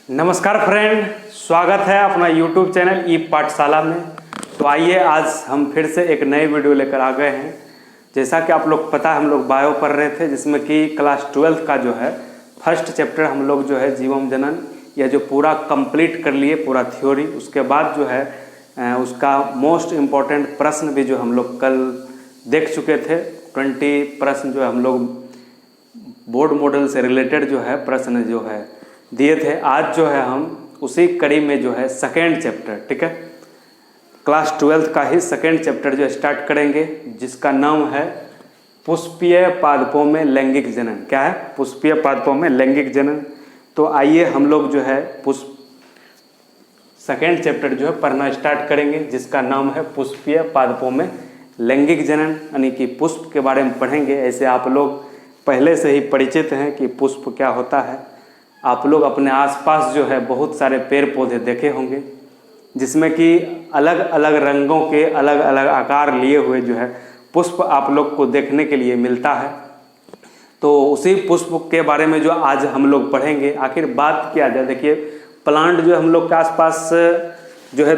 नमस्कार फ्रेंड, स्वागत है अपना YouTube चैनल ई पाठशाला में। तो आइए आज हम फिर से एक नई वीडियो लेकर आ गए हैं। जैसा कि आप लोग पता है, हम लोग बायो पढ़ रहे थे, जिसमें कि क्लास 12 का जो है फर्स्ट चैप्टर हम लोग जो है जीवम जनन या जो पूरा कंप्लीट कर लिए पूरा थ्योरी। उसके बाद जो है उसका मोस्ट इम्पॉर्टेंट प्रश्न भी जो हम लोग कल देख चुके थे। 20 प्रश्न जो है हम लोग बोर्ड मॉडल से रिलेटेड जो है प्रश्न जो है दिए थे। आज जो है हम उसी कड़ी में जो है सेकेंड चैप्टर, ठीक है, क्लास 12 का ही सेकेंड चैप्टर जो स्टार्ट करेंगे, जिसका नाम है पुष्पीय पादपों में लैंगिक जनन। क्या है? पुष्पीय पादपों में लैंगिक जनन। तो आइए हम लोग जो है सेकेंड चैप्टर जो है पढ़ना स्टार्ट करेंगे, जिसका नाम है पुष्पीय पादपों में लैंगिक जनन, यानी कि पुष्प के बारे में पढ़ेंगे। ऐसे आप लोग पहले से ही परिचित हैं कि पुष्प क्या होता है। आप लोग अपने आसपास जो है बहुत सारे पेड़ पौधे देखे होंगे, जिसमें कि अलग अलग रंगों के अलग अलग आकार लिए हुए जो है पुष्प आप लोग को देखने के लिए मिलता है। तो उसी पुष्प के बारे में जो आज हम लोग पढ़ेंगे। आखिर बात क्या जाए, देखिए प्लांट जो हम लोग के आसपास जो है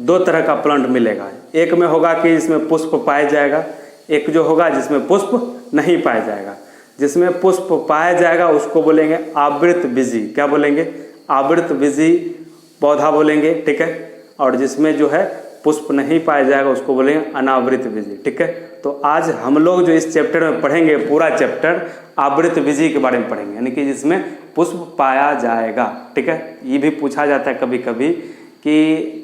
दो तरह का प्लांट मिलेगा। एक में होगा कि इसमें पुष्प पाया जाएगा, एक जो होगा जिसमें पुष्प नहीं पाया जाएगा। जिसमें पुष्प पाया जाएगा उसको बोलेंगे आवृत बीजी। क्या बोलेंगे? आवृत बीजी पौधा बोलेंगे, ठीक है। और जिसमें जो है पुष्प नहीं पाया जाएगा उसको बोलेंगे अनावृत बीजी, ठीक है। तो आज हम लोग जो इस चैप्टर में पढ़ेंगे, पूरा चैप्टर आवृत बीजी के बारे में पढ़ेंगे, यानी कि जिसमें पुष्प पाया जाएगा, ठीक है। ये भी पूछा जाता है कभी कभी कि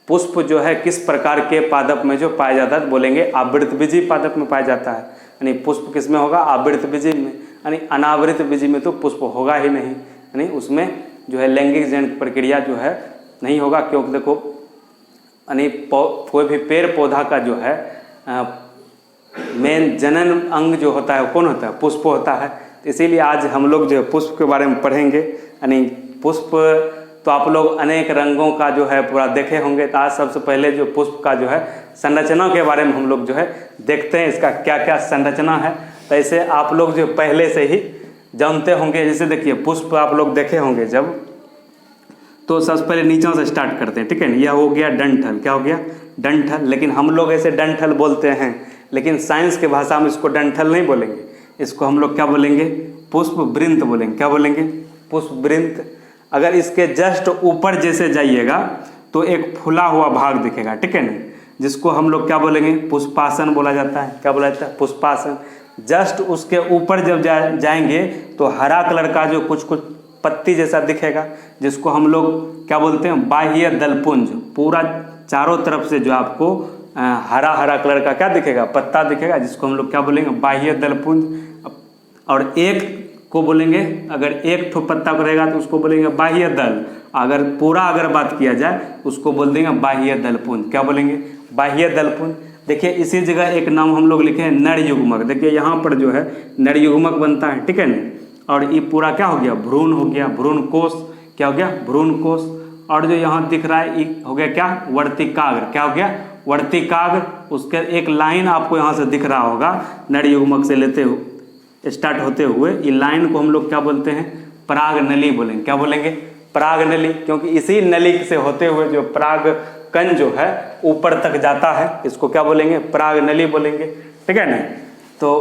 पुष्प जो है किस प्रकार के पादप में जो पाया जाता है, तो बोलेंगे आवृत बीजी पादप में पाया जाता है। यानी पुष्प किस में होगा? आवृत बीजी में। यानी अनावृत बीजी में तो पुष्प होगा ही नहीं, यानी उसमें जो है लैंगिक जनन प्रक्रिया जो है नहीं होगा। क्योंकि देखो यानी कोई भी पेड़ पौधा का जो है मेन जनन अंग जो होता है वो कौन होता है? पुष्प होता है। तो इसीलिए आज हम लोग जो है पुष्प के बारे में पढ़ेंगे। यानी पुष्प तो आप लोग अनेक रंगों का जो है पूरा देखे होंगे। तो आज सबसे पहले जो पुष्प का जो है संरचना के बारे में हम लोग जो है देखते हैं, इसका क्या क्या संरचना है। तो ऐसे आप लोग जो पहले से ही जानते होंगे। जैसे देखिए पुष्प आप लोग देखे होंगे जब, तो सबसे पहले नीचे से स्टार्ट करते हैं, ठीक है। यह हो गया डंठल। क्या हो गया? डंठल। लेकिन हम लोग ऐसे डंठल बोलते हैं, लेकिन साइंस के भाषा में इसको डंठल नहीं बोलेंगे, इसको हम लोग क्या बोलेंगे? पुष्प वृंत बोलेंगे। क्या बोलेंगे? पुष्प वृंत। अगर इसके जस्ट ऊपर जैसे जाइएगा तो एक फूला हुआ भाग दिखेगा, ठीक है ना, जिसको हम लोग क्या बोलेंगे? पुष्पासन बोला जाता है। क्या बोला जाता है? पुष्पासन। जस्ट उसके ऊपर जब जाएंगे तो हरा कलर का जो कुछ कुछ पत्ती जैसा दिखेगा, जिसको हम लोग क्या बोलते हैं? बाह्य दलपुंज। पूरा चारों तरफ से जो आपको हरा हरा कलर का क्या दिखेगा? पत्ता दिखेगा, जिसको हम लोग क्या बोलेंगे? बाह्य दलपुंज। और एक को बोलेंगे, अगर एक ठो पत्ता को रहेगा तो उसको बोलेंगे बाह्य दल। अगर बात किया जाए उसको बोल देंगे बाह्य दलपुंज। क्या बोलेंगे? बाह्य दलपुंज। देखिए इसी जगह एक नाम हम लोग लिखे हैं नर युग्मक। देखिए यहाँ पर जो है नर युग्मक बनता है, ठीक है ना। और ये पूरा क्या हो गया? भ्रूण हो गया, भ्रूण कोश। क्या हो गया? भ्रूण कोश। और जो यहाँ दिख रहा है ये हो गया क्या? वर्तिकाग्र। क्या हो गया? वर्तिकाग्र। उसके एक लाइन आपको यहाँ से दिख रहा होगा, नर युग्मक से लेते हुए स्टार्ट होते हुए, ये लाइन को हम लोग क्या बोलते हैं? पराग नली बोलेंगे। क्या बोलेंगे? पराग नली। क्योंकि इसी नली से होते हुए जो पराग कण जो है ऊपर तक जाता है, इसको क्या बोलेंगे? पराग नली बोलेंगे, ठीक है ना। तो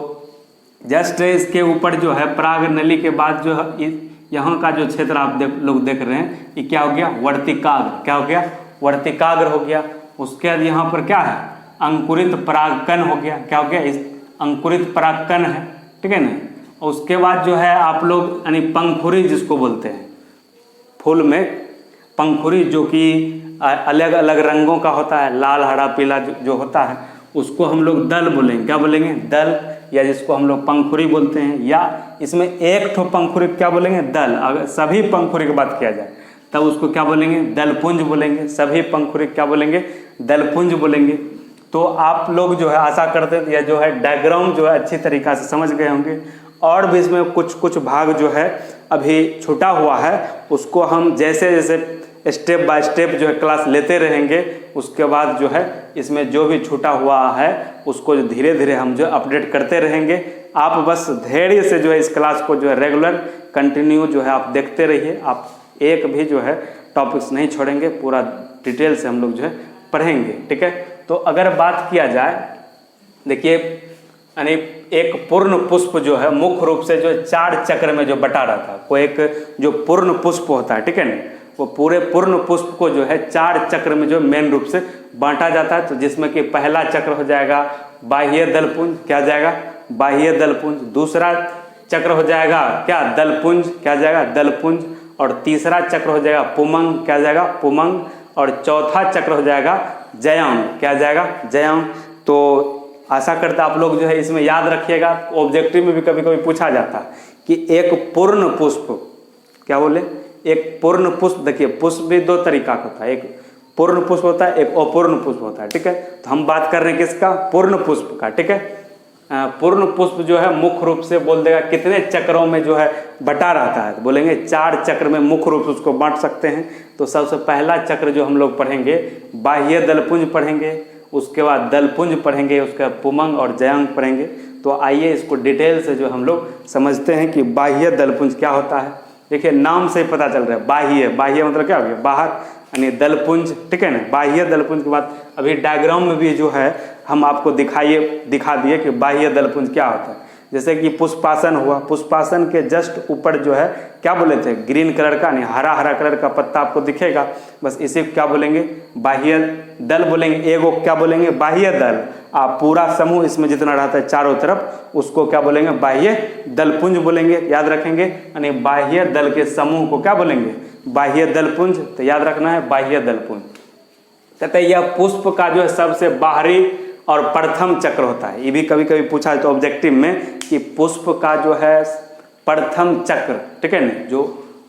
जस्ट इसके ऊपर जो है पराग नली के बाद जो है यहाँ का जो क्षेत्र आप लोग देख रहे हैं, ये क्या हो गया? वर्तिकाग्र। क्या हो गया? वर्तिकाग्र हो गया। उसके बाद यहाँ पर क्या है? अंकुरित परागकण हो गया। क्या हो गया? इस अंकुरित परागकण है, ठीक है ना। और उसके बाद जो है आप लोग यानी पंखुड़ी जिसको बोलते हैं, फूल में पंखुड़ी जो कि अलग अलग रंगों का होता है, लाल हरा पीला जो होता है, उसको हम लोग दल बोलेंगे। क्या बोलेंगे? दल। या जिसको हम लोग पंखुड़ी बोलते हैं, या इसमें एक ठो पंखुड़ी क्या बोलेंगे? दल। अगर सभी पंखुड़ी की बात किया जाए तब उसको क्या बोलेंगे? दलपुंज बोलेंगे। सभी पंखुड़ी क्या बोलेंगे? दलपुंज बोलेंगे। तो आप लोग जो है आशा करते हैं यह जो है डायग्राम जो है अच्छी तरीक़ा से समझ गए होंगे। और भी इसमें कुछ कुछ भाग जो है अभी छूटा हुआ है, उसको हम जैसे जैसे स्टेप बाय स्टेप जो है क्लास लेते रहेंगे। उसके बाद जो है इसमें जो भी छूटा हुआ है उसको धीरे धीरे हम जो अपडेट करते रहेंगे। आप बस धैर्य से जो है इस क्लास को जो है रेगुलर कंटिन्यू जो है आप देखते रहिए। आप एक भी जो है टॉपिक्स नहीं छोड़ेंगे, पूरा डिटेल से हम लोग जो है पढ़ेंगे, ठीक है। तो अगर बात किया जाए, देखिए यानी एक पूर्ण पुष्प जो है मुख्य रूप से जो 4 चक्र में जो बटा रहता है, कोई एक जो पूर्ण पुष्प होता है, ठीक है ना, वो पूरे पूर्ण पुष्प को जो है 4 चक्र में जो मेन रूप से बांटा जाता है। तो जिसमें कि पहला चक्र हो जाएगा बाह्य दलपुंज, क्या जाएगा, बाह्य दलपुंज। दूसरा चक्र हो जाएगा क्या, दलपुंज, क्या जाएगा, दलपुंज। और तीसरा चक्र हो जाएगा पुमंग, क्या जाएगा, पुमंग। और चौथा चक्र हो जाएगा जयांग, क्या जाएगा, जयांग। तो आशा करता आप लोग जो है इसमें याद रखिएगा। ऑब्जेक्टिव में भी कभी कभी पूछा जाता है कि एक पूर्ण पुष्प, क्या बोले, एक पूर्ण पुष्प। देखिए पुष्प भी 2 तरीका का होता है, एक पूर्ण पुष्प होता है, एक अपूर्ण पुष्प होता है, ठीक है। तो हम बात कर रहे हैं किसका, पूर्ण पुष्प का, ठीक है। पूर्ण पुष्प जो है मुख्य रूप से बोल देगा कितने चक्रों में जो है बटा रहता है, तो बोलेंगे 4 चक्र में मुख्य रूप से उसको बांट सकते हैं। तो सबसे पहला चक्र जो हम लोग पढ़ेंगे बाह्य दलपुंज पढ़ेंगे, उसके बाद दलपुंज पढ़ेंगे, उसके बाद पुमंग और जयांग पढ़ेंगे। तो आइए इसको डिटेल से जो हम लोग समझते हैं कि बाह्य दलपुंज क्या होता है। देखिए नाम से ही पता चल रहा है, बाह्य, बाह्य मतलब क्या हो गया, बाहर, यानी दलपुंज, ठीक है ना। बाह्य दलपुंज के बाद अभी डायग्राम में भी जो है हम आपको दिखा दिए कि बाह्य दलपुंज क्या होता है। जैसे कि पुष्पासन हुआ, पुष्पासन के जस्ट ऊपर जो है क्या बोले थे, ग्रीन कलर का, यानी हरा हरा कलर का पत्ता आपको दिखेगा, बस इसे क्या बोलेंगे, बाह्य दल बोलेंगे। एगो क्या बोलेंगे, बाह्य दल। आप पूरा समूह इसमें जितना रहता है चारों तरफ उसको क्या बोलेंगे, बाह्य दलपुंज बोलेंगे, याद रखेंगे। यानी बाह्य दल के समूह को क्या बोलेंगे, बाह्य दलपुंज। तो याद रखना है बाह्य दलपुंज। कहते हैं यह पुष्प का जो है सबसे बाहरी और प्रथम चक्र होता है। ये भी कभी कभी पूछा है तो ऑब्जेक्टिव में कि पुष्प का जो है प्रथम चक्र, ठीक है ना, जो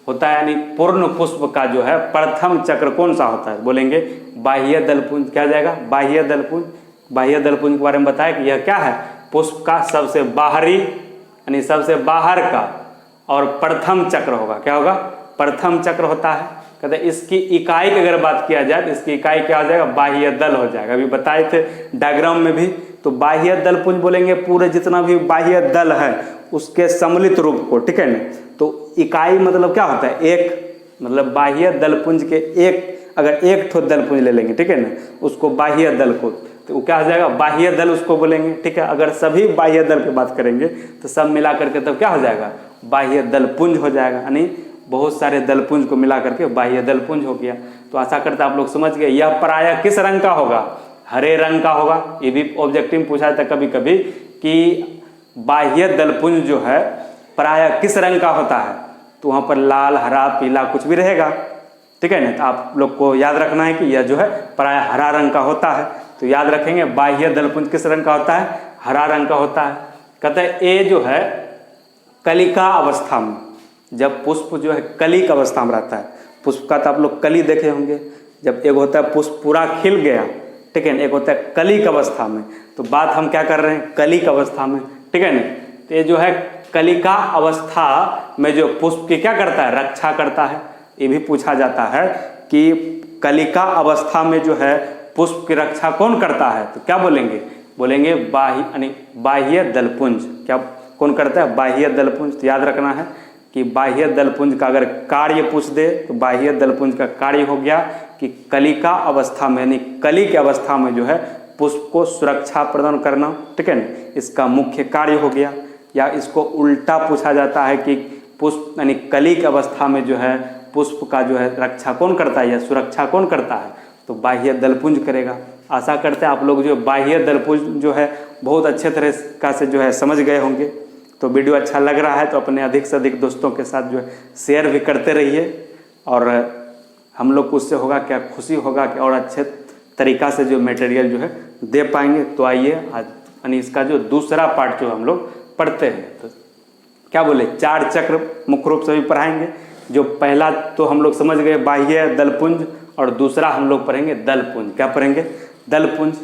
होता है, यानी पूर्ण पुष्प का जो है प्रथम चक्र कौन सा होता है, बोलेंगे बाह्य दलपुंज, क्या जाएगा, बाह्य दलपुंज। बाह्य दलपुंज के बारे में बताया कि यह क्या है, पुष्प का सबसे बाहरी, यानी सबसे बाहर का और प्रथम चक्र होगा, क्या होगा, प्रथम चक्र होता है। कहते हैं इसकी इकाई की अगर बात किया जाए तो इसकी इकाई क्या हो जाएगा, बाह्य दल हो जाएगा। अभी बताए थे डायग्राम में भी। तो बाह्य दलपुंज बोलेंगे पूरे जितना भी बाह्य दल है उसके सम्मिलित रूप को, ठीक है ना। तो इकाई मतलब क्या होता है, एक, मतलब बाह्य दलपुंज के एक, अगर एक ठो दलपुंज ले लेंगे, ठीक है ना, उसको बाह्य दल को, तो वो क्या हो जाएगा, बाह्य दल उसको बोलेंगे, ठीक है। अगर सभी बाह्य दल की बात करेंगे तो सब मिला करके तब क्या हो जाएगा, बाह्य दलपुंज हो जाएगा। यानी बहुत सारे दलपुंज को मिला करके बाह्य दलपुंज हो गया। तो आशा करता आप लोग समझ गए। यह प्रायः किस रंग का होगा, हरे रंग का होगा। ये भी ऑब्जेक्टिव पूछा था कभी कभी कि बाह्य दलपुंज जो है प्रायः किस रंग का होता है, तो वहाँ पर लाल, हरा, पीला कुछ भी रहेगा, ठीक है ना। तो आप लोग को याद रखना है कि यह जो है प्रायः हरा रंग का होता है। तो याद रखेंगे बाह्य दलपुंज किस रंग का होता है, हरा रंग का होता है। कहते हैं ये जो है कलिका अवस्था में, जब पुष्प जो है कलिक अवस्था में रहता है, पुष्प का तो आप लोग कली देखे होंगे, जब एक होता है पुष्प पूरा खिल गया, ठीक है ना, एक होता है कलिक अवस्था में। तो बात हम क्या कर रहे हैं, कलिक अवस्था में, ठीक है ना। तो ये जो है कलिका अवस्था में जो पुष्प की क्या करता है, रक्षा करता है। ये भी पूछा जाता है कि कलिका अवस्था में जो है पुष्प की रक्षा कौन करता है, तो क्या बोलेंगे, बोलेंगे बाह्य, यानी बाह्य दलपुंज। क्या कौन करता है, बाह्य दलपुंज। तो याद रखना है कि बाह्य दलपुंज का अगर कार्य पूछ दे तो बाह्य दलपुंज का कार्य हो गया कि कलिका अवस्था में, यानी कली की अवस्था में जो है पुष्प को सुरक्षा प्रदान करना, ठीक है ना, इसका मुख्य कार्य हो गया। या इसको उल्टा पूछा जाता है कि पुष्प, यानी कली की अवस्था में जो है पुष्प का जो है रक्षा कौन करता है या सुरक्षा कौन करता है, तो बाह्य दलपुंज करेगा। आशा करते हैं आप लोग जो बाह्य दलपुंज जो है बहुत अच्छे तरह से जो है समझ गए होंगे। तो वीडियो अच्छा लग रहा है तो अपने अधिक से अधिक दोस्तों के साथ जो है शेयर भी करते रहिए, और हम लोग को उससे होगा क्या, खुशी होगा कि और अच्छे तरीक़ा से जो मटेरियल जो है दे पाएंगे। तो आइए आज यानी इसका जो दूसरा पार्ट जो हम लोग पढ़ते हैं, तो क्या बोले, 4 चक्र मुख्य रूप से भी पढ़ाएंगे। जो पहला तो हम लोग समझ गए बाह्य दलपुंज, और दूसरा हम लोग पढ़ेंगे दलपुंज। क्या पढ़ेंगे, दलपुंज।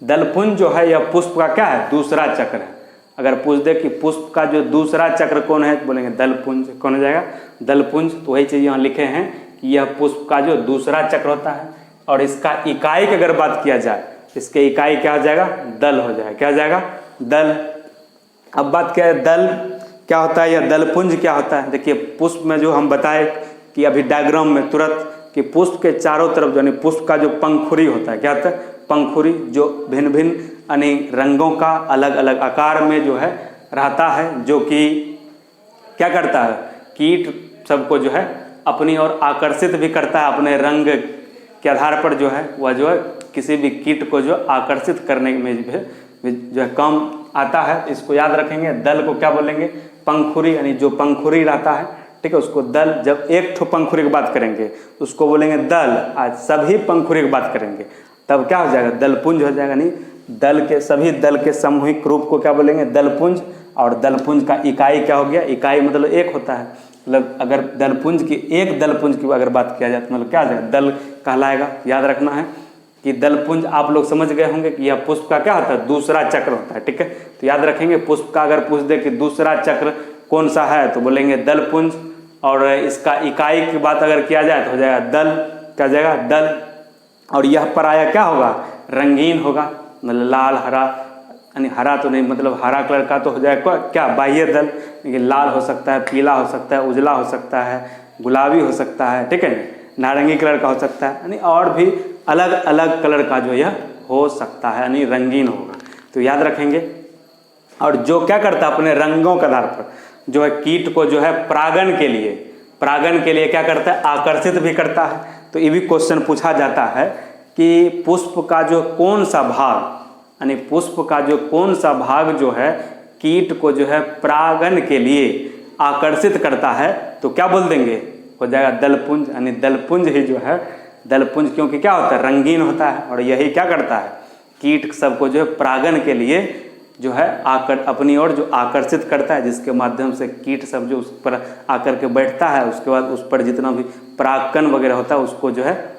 दलपुंज जो है यह पुष्प का क्या है, दूसरा चक्र है। अगर पूछ दे कि पुष्प का जो दूसरा चक्र कौन है, तो बोलेंगे दलपुंज। कौन हो जाएगा, दलपुंज। तो वही चीज़ यहाँ लिखे हैं कि यह पुष्प का जो दूसरा चक्र होता है, और इसका इकाई की अगर बात किया जाए, इसके इकाई क्या हो जाएगा, दल हो जाएगा। क्या हो जाएगा, दल। अब बात क्या है, दल क्या होता है या दलपुंज क्या होता है। देखिए पुष्प में जो हम बताए कि अभी डायग्राम में तुरंत कि पुष्प के चारों तरफ यानी पुष्प का जो पंखुड़ी होता है, क्या होता है, पंखुड़ी, जो भिन्न भिन्न यानी रंगों का अलग अलग आकार में जो है रहता है, जो कि क्या करता है, कीट सबको जो है अपनी ओर आकर्षित भी करता है, अपने रंग के आधार पर जो है वह जो है किसी भी कीट को जो आकर्षित करने में जो है काम आता है। इसको याद रखेंगे। दल को क्या बोलेंगे, पंखुड़ी, यानी जो पंखुड़ी रहता है, ठीक है, उसको दल। जब एक ठो पंखुड़ी की बात करेंगे उसको बोलेंगे दल, आज सभी पंखुड़ी की बात करेंगे तब क्या हो जाएगा, दलपुंज हो जाएगा। नहीं, दल के सभी दल के सामूहिक रूप को क्या बोलेंगे, दलपुंज। और दलपुंज का इकाई क्या हो गया, इकाई मतलब एक होता है, मतलब अगर दलपुंज की एक दलपुंज की अगर बात किया जाए तो मतलब क्या हो जाएगा, दल कहलाएगा। याद रखना है कि दलपुंज आप लोग समझ गए होंगे कि यह पुष्प का क्या होता है, दूसरा चक्र होता है, ठीक है। तो याद रखेंगे पुष्प का अगर पूछ दे कि दूसरा चक्र कौन सा है तो बोलेंगे दलपुंज। और इसका इकाई की बात अगर किया जाए तो हो जाएगा दल, क्या हो जाएगा, दल। और यह पराया क्या होगा, रंगीन होगा, मतलब लाल हरा, यानी हरा तो नहीं, मतलब हरा कलर का तो हो जाएगा क्या, बाह्य दल। लेकिन लाल हो सकता है, पीला हो सकता है, उजला हो सकता है, गुलाबी हो सकता है, ठीक है, नारंगी कलर का हो सकता है, यानी और भी अलग अलग कलर का जो यह हो सकता है, यानी रंगीन होगा। तो याद रखेंगे। और जो क्या करता है, अपने रंगों के आधार पर जो है कीट को जो है परागण के लिए क्या करता है, आकर्षित भी करता है। तो ये भी क्वेश्चन पूछा जाता है कि पुष्प का जो कौन सा भाग, यानी पुष्प का जो कौन सा भाग जो है कीट को जो है परागण के लिए आकर्षित करता है, तो क्या बोल देंगे, हो जाएगा दलपुंज। यानी दलपुंज ही जो है, दलपुंज क्योंकि क्या होता है, रंगीन होता है, और यही क्या करता है, कीट सबको जो है परागण के लिए जो है अपनी ओर जो आकर्षित करता है, जिसके माध्यम से कीट सब जो उस पर आकर के बैठता है, उसके बाद उस पर जितना भी परागकण वगैरह होता है उसको जो है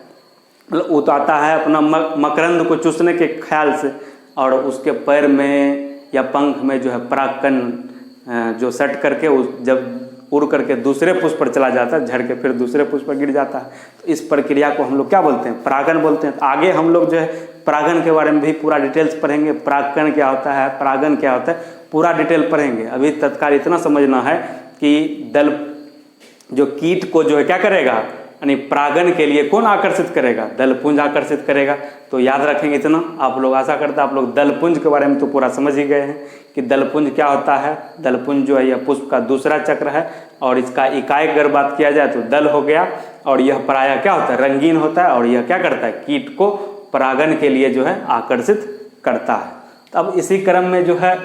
मतलब उतारता है अपना मकरंद को चूसने के ख्याल से, और उसके पैर में या पंख में जो है परागकण जो सट करके उस जब उड़ करके दूसरे पुष्प पर चला जाता है, झड़ के फिर दूसरे पुष्प पर गिर जाता है। तो इस प्रक्रिया को हम लोग क्या बोलते हैं, परागण बोलते हैं। तो आगे हम लोग जो है परागण के बारे में भी पूरा डिटेल्स पढ़ेंगे, परागकण क्या होता है, परागण क्या होता है, पूरा डिटेल पढ़ेंगे। अभी तत्काल इतना समझना है कि दल जो कीट को जो है क्या करेगा, यानी परागण के लिए कौन आकर्षित करेगा, दलपुंज आकर्षित करेगा। तो याद रखेंगे इतना। आप लोग आशा करता आप लोग दलपुंज के बारे में तो पूरा समझ ही गए हैं कि दलपुंज क्या होता है। दलपुंज जो है यह पुष्प का दूसरा चक्र है, और इसका इकाई अगर बात किया जाए तो दल हो गया। और यह पराया क्या होता है, रंगीन होता है, और यह क्या करता है, कीट को परागण के लिए जो है आकर्षित करता है। तो अब इसी क्रम में जो है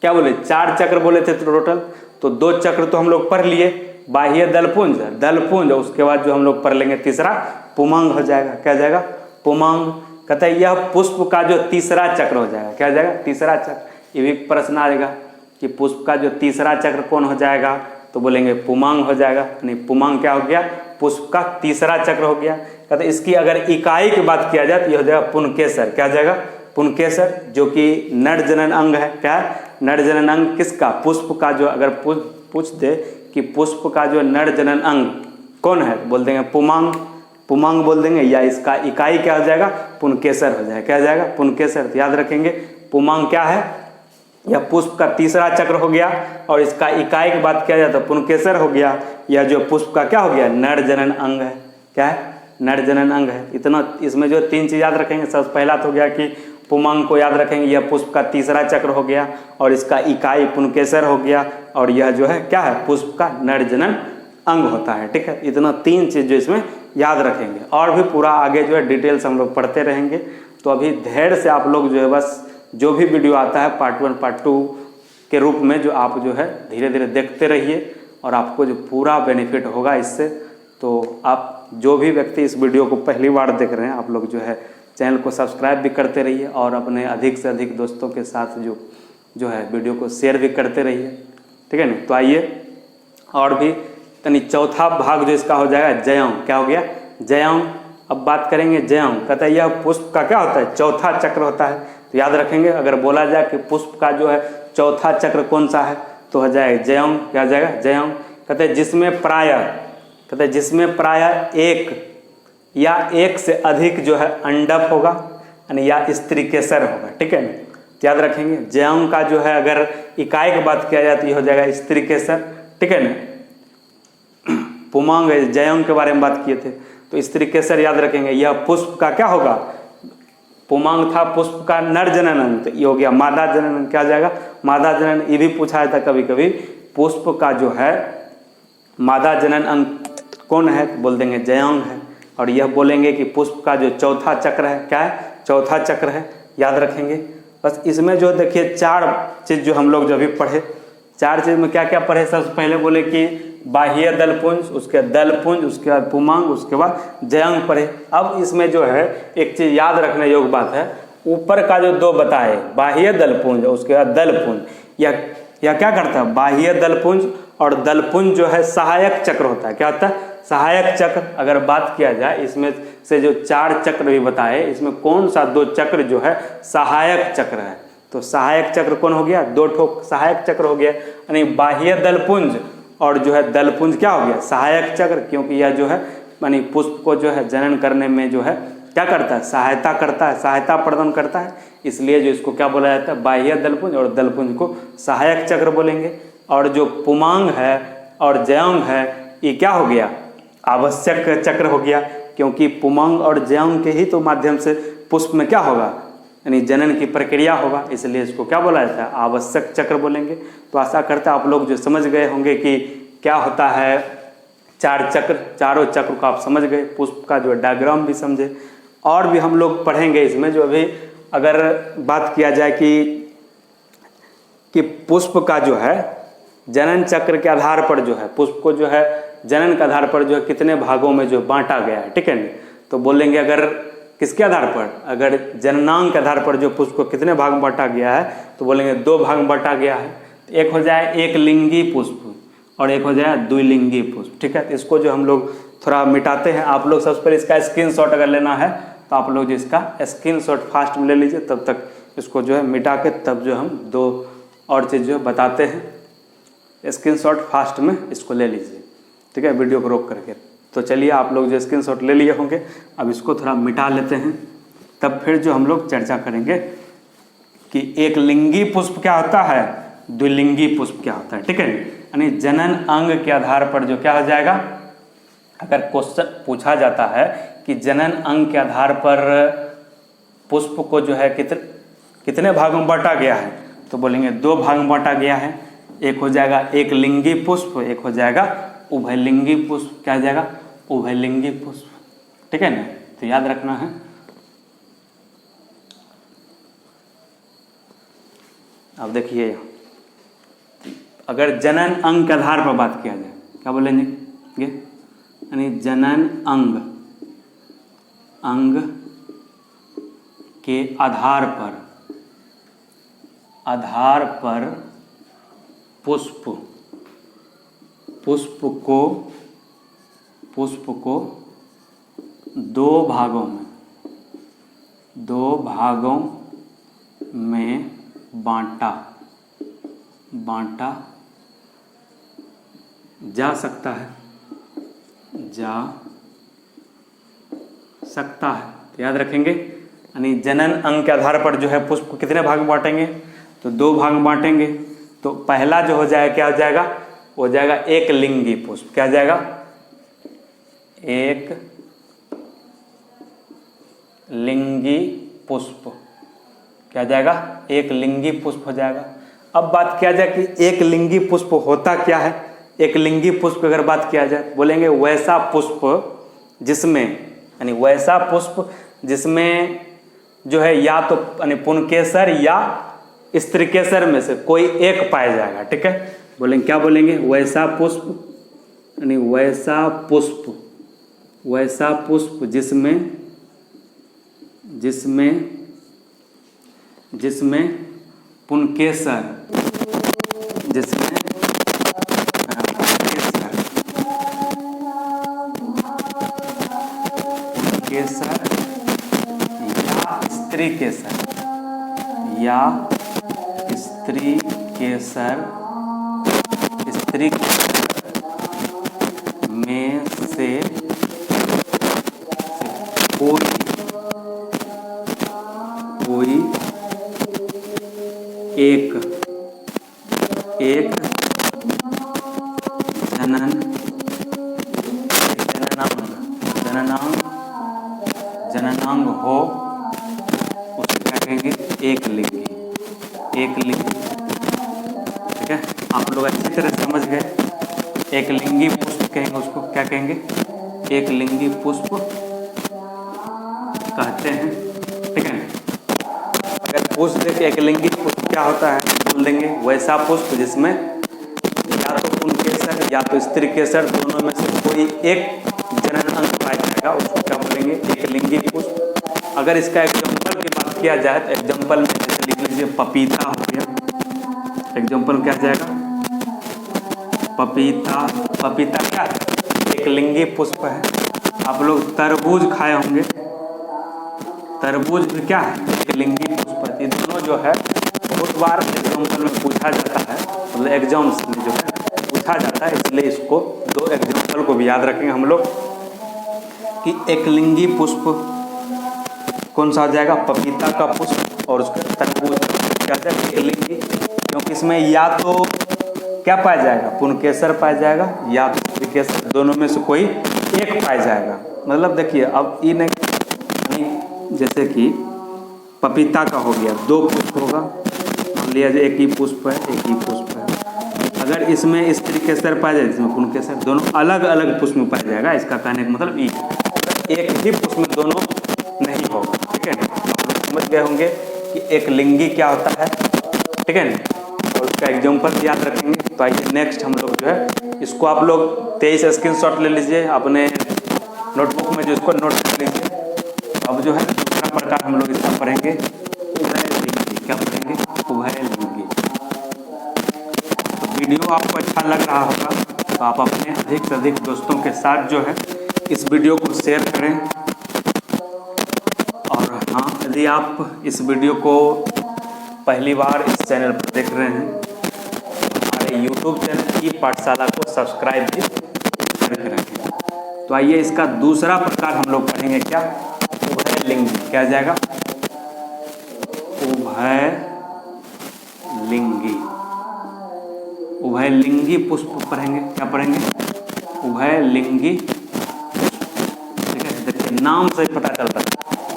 क्या बोले, 4 चक्र बोले थे टोटल, तो 2 चक्र तो हम लोग पढ़ लिए, बाह्य दलपुंज, उसके बाद जो हम लोग पढ़ लेंगे तीसरा पुमंग हो जाएगा। क्या जाएगा, पुमंग। कहता है यह पुष्प का जो तीसरा चक्र हो जाएगा। क्या हो जाएगा, तीसरा चक्र। ये भी प्रश्न आएगा कि पुष्प का जो तीसरा चक्र कौन हो जाएगा, तो बोलेंगे पुमंग हो जाएगा। यानी पुमंग क्या हो गया, पुष्प का तीसरा चक्र हो गया। कहते इसकी अगर इकाई की बात किया जाए तो यह हो जाएगा पुनकेसर। क्या हो जाएगा, पुनकेसर, जो कि नर जनन अंग है। क्या है, नर जनन अंग किसका, पुष्प का। जो अगर पूछ दे कि पुष्प का जो नर जनन अंग कौन है, बोल देंगे पुमंग, पुमंग बोल देंगे। या इसका इकाई क्या हो जाएगा, पुनकेसर हो जाएगा। क्या हो जाएगा, पुनकेसर। तो याद रखेंगे पुमंग क्या है, यह पुष्प का तीसरा चक्र हो गया, और इसका इकाई की बात किया जाए तो पुनकेसर हो गया। यह जो पुष्प का क्या हो गया, नर जनन अंग है। क्या है, नर जनन अंग है। इतना इसमें जो 3 चीज याद रखेंगे। सबसे पहला तो हो गया कि पुमंग को याद रखेंगे, यह पुष्प का तीसरा चक्र हो गया, और इसका इकाई पुनकेसर हो गया, और यह जो है क्या है, पुष्प का नर जनन अंग होता है। ठीक है, इतना 3 चीज जो इसमें याद रखेंगे, और भी पूरा आगे जो है डिटेल्स हम लोग पढ़ते रहेंगे। तो अभी धैर्य से आप लोग जो है बस जो भी वीडियो आता है पार्ट 1 पार्ट 2 के रूप में जो आप जो है धीरे धीरे देखते रहिए, और आपको जो पूरा बेनिफिट होगा इससे। तो आप जो भी व्यक्ति इस वीडियो को पहली बार देख रहे हैं, आप लोग जो है चैनल को सब्सक्राइब भी करते रहिए, और अपने अधिक से अधिक दोस्तों के साथ जो है वीडियो को शेयर भी करते रहिए। ठीक है ना। तो आइए, और भी तनी चौथा भाग जो इसका हो जाएगा जयम। क्या हो गया, जयम। अब बात करेंगे जयम। कहता है यह पुष्प का क्या होता है, चौथा चक्र होता है। तो याद रखेंगे, अगर बोला जाए कि पुष्प का जो है चौथा चक्र कौन सा है, तो हो जाएगा जयम। क्या हो जाएगा, जयम। कहते हैं जिसमें प्रायः एक या एक से अधिक जो है अंडक होगा, यानी या स्त्री केसर होगा। ठीक है ना। तो याद रखेंगे जयम का जो है अगर इकाई की बात किया जाए तो ये हो जाएगा स्त्री केसर। ठीक है ना। पुमांग जयंग के बारे में बात किए थे। तो इस तरीके से याद रखेंगे। यह पुष्प का क्या होगा, पुमांग था पुष्प का नर जनन अंग, तो ये हो गया मादा जनन अंग। क्या जाएगा, मादा जनन। ये भी पूछा जाता कभी कभी, पुष्प का जो है मादा जनन अंग कौन है, तो बोल देंगे जयांग है। और यह बोलेंगे कि पुष्प का जो चौथा चक्र है, क्या है, चौथा चक्र है, याद रखेंगे। बस इसमें जो देखिए 4 चीज़ जो हम लोग जो भी पढ़े, 4 चीज़ में क्या क्या पढ़े। सबसे पहले बोले कि बाह्य दलपुंज, उसके दलपुंज, उसके बाद पुमांग, उसके बाद जयांग पढ़े। अब इसमें जो है एक चीज़ याद रखने योग्य बात है, ऊपर का जो 2 बताए, बाह्य दलपुंज उसके बाद दलपुंज, यह क्या करता है, बाह्य दलपुंज और दलपुंज जो है सहायक चक्र होता है। क्या होता है, सहायक चक्र। अगर बात किया जाए इसमें से जो 4 चक्र भी बताए, इसमें कौन सा 2 चक्र जो है सहायक चक्र है, तो सहायक चक्र कौन हो गया, 2 ठो सहायक चक्र हो गया। यानी बाह्य दलपुंज और जो है दलपुंज क्या हो गया, सहायक चक्र, क्योंकि यह जो है यानी पुष्प को जो है जनन करने में जो है क्या करता है, सहायता करता है, सहायता प्रदान करता है। इसलिए जो इसको क्या बोला जाता है, बाह्य दलपुंज और दलपुंज को सहायक चक्र बोलेंगे। और जो पुमांग है और जयांग है, ये क्या हो गया, आवश्यक चक्र हो गया, क्योंकि पुमांग और जयांग के ही तो माध्यम से पुष्प में क्या होगा, यानी जनन की प्रक्रिया होगा। इसलिए इसको क्या बोला जाता है, आवश्यक चक्र बोलेंगे। तो आशा करता है आप लोग जो समझ गए होंगे कि क्या होता है 4 चक्र, चारों चक्र को आप समझ गए, पुष्प का जो डायग्राम भी समझे। और भी हम लोग पढ़ेंगे इसमें, जो अभी अगर बात किया जाए कि पुष्प का जो है जनन चक्र के आधार पर जो है पुष्प को जो है जनन के आधार पर जो है कितने भागों में जो बांटा गया है, ठीक है ना। तो बोलेंगे अगर किसके आधार पर, अगर जननांग के आधार पर जो पुष्प को कितने भाग में बांटा गया है, तो बोलेंगे 2 भाग में बांटा गया है। एक हो जाए एक लिंगी पुष्प और एक हो जाए द्विलिंगी पुष्प, ठीक है। तो इसको जो हम लोग थोड़ा मिटाते हैं। आप लोग सबसे पहले इसका स्क्रीनशॉट अगर लेना है तो आप लोग जो इसका स्क्रीनशॉट फास्ट में ले लीजिए, तब तक इसको जो है मिटा के तब जो हम 2 और चीज़ जो है बताते हैं। स्क्रीनशॉट फास्ट में इसको ले लीजिए, ठीक है, वीडियो को रोक करके। तो चलिए आप लोग जो स्क्रीनशॉट ले लिए होंगे, अब इसको थोड़ा मिटा लेते हैं, तब फिर जो हम लोग चर्चा करेंगे कि एक लिंगी पुष्प क्या होता है, द्विलिंगी पुष्प क्या होता है, ठीक है। यानी जनन अंग के आधार पर जो क्या हो जाएगा, अगर क्वेश्चन पूछा जाता है कि जनन अंग के आधार पर पुष्प को जो है कितने भागों में बांटा गया है, तो बोलेंगे 2 भाग में बांटा गया है। एक हो जाएगा एक लिंगी पुष्प, एक हो जाएगा उभयलिंगी पुष्प। क्या हो जाएगा, उभयलिंगी पुष्प, ठीक है ना। तो याद रखना है। अब देखिए, अगर जनन अंग के आधार पर बात किया जाए, क्या बोलेंगे, यानी जनन अंग के आधार पर पुष्प को 2 भागों में बांटा जा सकता है, तो याद रखेंगे। यानी जनन अंग के आधार पर जो है पुष्प को कितने भाग में बांटेंगे, तो 2 भाग में बांटेंगे। तो पहला जो हो जाएगा, क्या हो जाएगा, हो जाएगा एक लिंगी पुष्प। क्या हो जाएगा, एक लिंगी पुष्प। क्या जाएगा, एक लिंगी पुष्प हो जाएगा। अब बात किया जाए कि एक लिंगी पुष्प होता क्या है। एक लिंगी पुष्प अगर बात किया जाए, बोलेंगे वैसा पुष्प जिसमें, यानी वैसा पुष्प जिसमें जो है या तो यानी पुंकेसर या स्त्रीकेसर में से कोई एक पाया जाएगा, ठीक है। बोलेंगे क्या बोलेंगे, वैसा पुष्प, यानी वैसा पुष्प जिसमें पुंकेसर या स्त्री केसर में से कोई एक जनन जननांग जननांग हो उसको क्या कहेंगे? एक लिंगी। एक लिंगी, ठीक है, आप लोग अच्छी तरह समझ गए। एक लिंगी पुष्प कहेंगे उसको, क्या कहेंगे? एक लिंगी पुष्प कहते हैं, ठीक है। अगर पूछ दे कि एक लिंगी पुष्प क्या होता है, बोल देंगे वैसा पुष्प जिसमें या तो पुंकेसर या तो स्त्री केसर दोनों में से कोई एक जनन अंग पाया जाएगा, उसको क्या बोलेंगे? एक लिंगी पुष्प। अगर इसका एग्जाम्पल की बात किया जाए तो एग्जाम्पल में जैसे लिख लीजिए पपीता हो गया। एग्जाम्पल क्या जाएगा? पपीता। पपीता क्या है? एक लिंगी पुष्प है। आप लोग तरबूज खाए होंगे, तरबूज भी क्या है? एक लिंगी पुष्प है। ये दोनों जो है बहुत बार एग्जाम्पल में पूछा जाता है, मतलब एग्जाम्स में जो है पूछा जाता है, इसलिए इसको दो एग्जाम्पल को भी याद रखेंगे हम लोग कि एक लिंगी पुष्प कौन सा हो जाएगा? पपीता का पुष्प, और उसके तरबूज क्या जाएगा? एक लिंगी, क्योंकि इसमें या तो क्या पाया जाएगा? पुंकेसर पाया जाएगा या तो स्त्रीकेसर, दोनों में से कोई एक पाया जाएगा। मतलब देखिए अब ये नहीं, जैसे कि पपीता का हो गया, दो पुष्प होगा, मान लिया जाए एक ही पुष्प है, एक ही पुष्प है। अगर इसमें स्त्रीकेसर पाया जाए, इसमें पुंकेसर, दोनों अलग अलग पुष्प में पाया जाएगा। इसका कहने का मतलब एक ही पुष्प में दोनों नहीं होगा, ठीक है। आप लोग समझ गए होंगे कि एक लिंगी क्या होता है, ठीक है, और उसका एग्जाम्पल याद रखेंगे। तो आइए नेक्स्ट हम लोग जो है इसको आप लोग 23 स्क्रीनशॉट ले लीजिए अपने नोटबुक में, जो इसको नोट कर लीजिए। अब जो है दूसरा प्रकार हम लोग इसका पढ़ेंगे उभयलिंगी। क्या पढ़ेंगे? उभयलिंगी। तो वीडियो आपको अच्छा लग रहा होगा तो आप अपने अधिक से अधिक दोस्तों के साथ जो है इस वीडियो को शेयर करें। और हाँ, यदि आप इस वीडियो को पहली बार इस चैनल पर देख रहे हैं, हमारे YouTube चैनल की पाठशाला को सब्सक्राइब भी करके रखें। तो आइए इसका दूसरा प्रकार हम लोग पढ़ेंगे, क्या? उभयलिंगी। क्या जाएगा? उभयलिंगी। उभयलिंगी पुष्प पढ़ेंगे। क्या पढ़ेंगे? उभयलिंगी, ठीक है। देखिए नाम से ही पता चलता है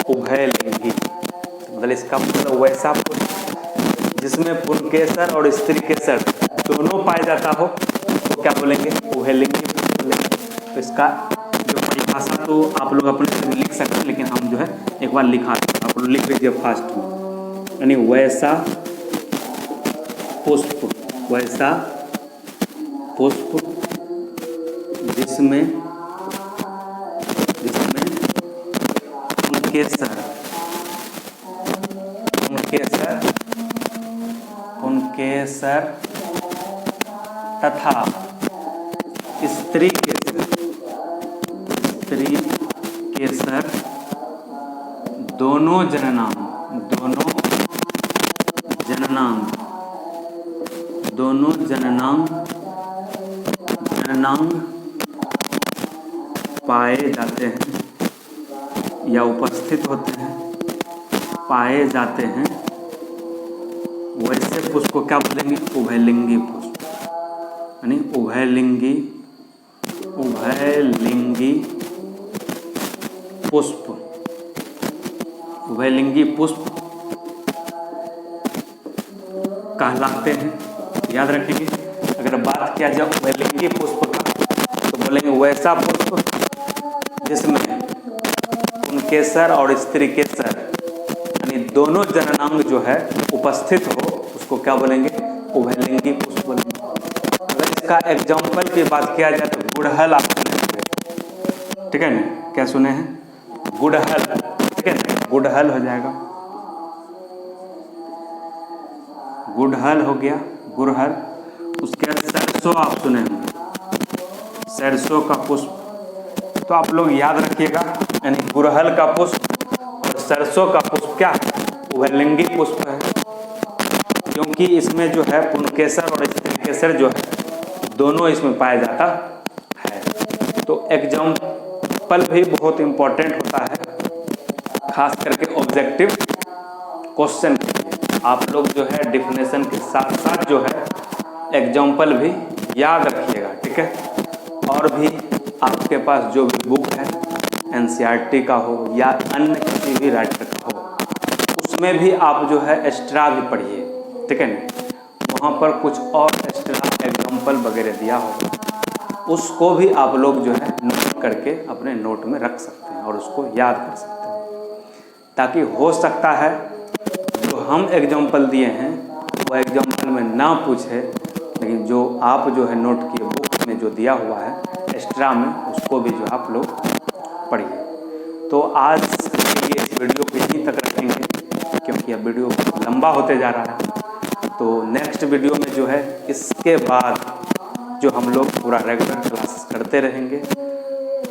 उभयलिंगी, मतलब इसका मतलब वैसा पुष्प जिसमें पुंकेसर और स्त्रीकेसर दोनों पाया जाता हो, तो क्या बोलेंगे? उभयलिंगी बोलेंगे। तो इसका जो परिभाषा तो आप लोग अपने से लिख सकते हैं, लेकिन हम जो है एक बार लिखा, आप लोग लिख लीजिए फास्ट में, यानी वैसा पुष्प, वैसा पुष्प जिसमें पुंकेसर तथा स्त्रीकेसर दोनों जननांग पाए जाते हैं या उपस्थित होते हैं, पाए जाते हैं, वैसे पुष्प को क्या बोलेंगे? उभयलिंगी पुष्प। यानी उभयलिंगी पुष्प, उभयलिंगी पुष्प कहलाते हैं। याद रखेंगे, अगर बात किया जाए उभयलिंगी पुष्प का तो बोलेंगे वैसा पुष्प जिसमें पुंकेसर और स्त्रीकेसर यानी दोनों जननांग जो है उपस्थित हो, उसको क्या बोलेंगे? उभयलिंगी पुष्प बोलेंगे। अगर इसका एग्जाम्पल की बात किया जाए तो गुड़हल आप सुने होंगे, ठीक है ना? क्या सुने हैं? गुड़हल, ठीक है ना? गुड़हल हो जाएगा, गुड़हल हो गया, गुड़हल। उसके बाद सरसों आप सुने होंगे, सरसों का पुष्प। तो आप लोग याद रखिएगा, यानी गुड़हल का पुष्प और सरसों का पुष्प क्या है? उभयलिंगी पुष्प है, क्योंकि इसमें जो है पुंकेसर और स्त्रीकेसर जो है दोनों इसमें पाया जाता है। तो एग्जाम्पल भी बहुत इम्पोर्टेंट होता है, खास करके ऑब्जेक्टिव क्वेश्चन के लिए। आप लोग जो है डिफिनेशन के साथ साथ जो है एग्जाम्पल भी याद रखिएगा, ठीक है। और भी आपके पास जो भी बुक है एनसीईआरटी का हो या अन्य किसी भी राइटर का हो, उसमें भी आप जो है एक्स्ट्रा भी पढ़िए, ठीक है ना। वहाँ पर कुछ और एक्स्ट्रा एग्जाम्पल वगैरह दिया होगा, उसको भी आप लोग जो है नोट करके अपने नोट में रख सकते हैं और उसको याद कर सकते हैं, ताकि हो सकता है जो हम एग्जाम्पल दिए हैं वो एग्जाम्पल में ना पूछे, लेकिन जो आप जो है नोट किए बुक में जो दिया हुआ है एक्स्ट्रा में, उसको भी जो आप लोग पढ़िए। तो आज के लिए इस वीडियो को यहीं तक रखेंगे, क्योंकि अब वीडियो लंबा होते जा रहा है। तो नेक्स्ट वीडियो में जो है इसके बाद जो हम लोग पूरा रेगुलर क्लास करते रहेंगे।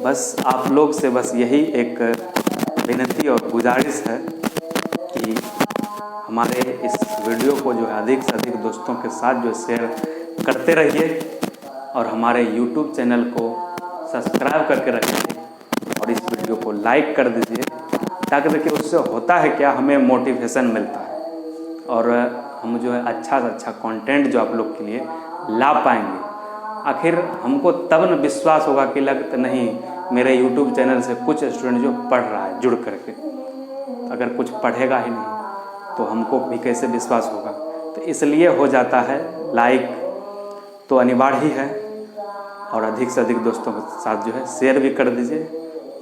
बस आप लोग से बस यही एक विनती और गुजारिश है कि हमारे इस वीडियो को जो है अधिक से अधिक दोस्तों के साथ जो शेयर करते रहिए और हमारे YouTube चैनल को सब्सक्राइब करके रखिए और इस वीडियो को लाइक कर दीजिए, ताकि देखिए उससे होता है क्या, हमें मोटिवेशन मिलता है और हम जो है अच्छा से अच्छा कंटेंट जो आप लोग के लिए ला पाएंगे। आखिर हमको तब न विश्वास होगा कि लगता नहीं मेरे YouTube चैनल से कुछ स्टूडेंट जो पढ़ रहा है जुड़ करके, अगर कुछ पढ़ेगा ही नहीं तो हमको भी कैसे विश्वास होगा। तो इसलिए हो जाता है लाइक तो अनिवार्य ही है, और अधिक से अधिक दोस्तों के साथ जो है शेयर भी कर दीजिए।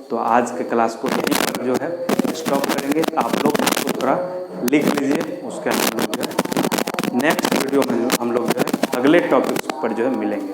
तो आज के क्लास को यहीं पर जो है स्टॉप करेंगे। आप लोग उसको थोड़ा लिख लीजिए, उसके बाद हम लोग जो है नेक्स्ट वीडियो में जो हम लोग जो है अगले टॉपिक्स पर जो है मिलेंगे।